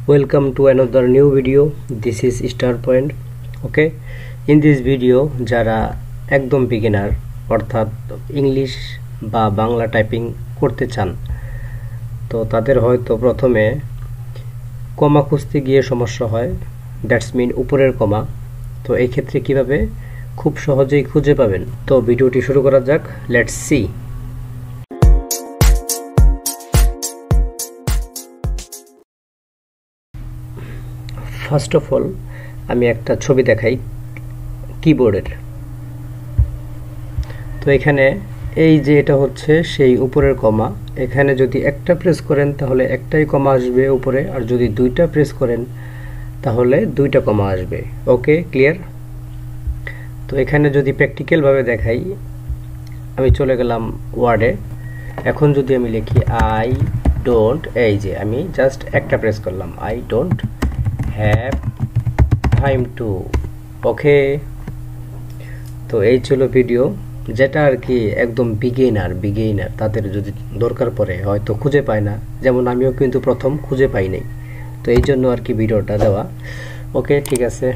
Welcome to another new video. This is Star Point. Okay, in this video যারা একদম beginner অর্থাৎ English বা Bangla typing করতে চান তো তাদের হয়তো প্রথমে কমা খুঁজতে গিয়ে সমস্যা হয়, দ্যাটস মিন উপরের কমা। তো এই ক্ষেত্রে কিভাবে খুব সহজেই খুঁজে পাবেন, তো ভিডিওটি শুরু করা যাক। Let's see. First of all আমি একটা ছবি দেখাই কিবোর্ডের। তো এখানে এই যে এটা হচ্ছে সেই উপরের কমা, এখানে যদি একটা প্রেস করেন তাহলে একটাই কমা আসবে উপরে, আর যদি দুইটা প্রেস করেন তাহলে দুইটা কমা আসবে। ওকে, ক্লিয়ার? তো এখানে যদি প্র্যাকটিক্যালভাবে দেখাই, আমি চলে গেলাম ওয়ার্ডে। এখন যদি আমি লিখি আই ডোন্ট, এই যে আমি জাস্ট একটা প্রেস করলাম, I don't have time to. Okay, তো এই ছিল ভিডিও, যেটা আর কি একদম বিগিনার তাদের যদি দরকার পড়ে, হয়তো খুঁজে পায় না, যেমন আমিও কিন্তু প্রথম খুঁজে পাই নাই, তো এই জন্য আর কি ভিডিওটা দেওয়া। ওকে, ঠিক আছে।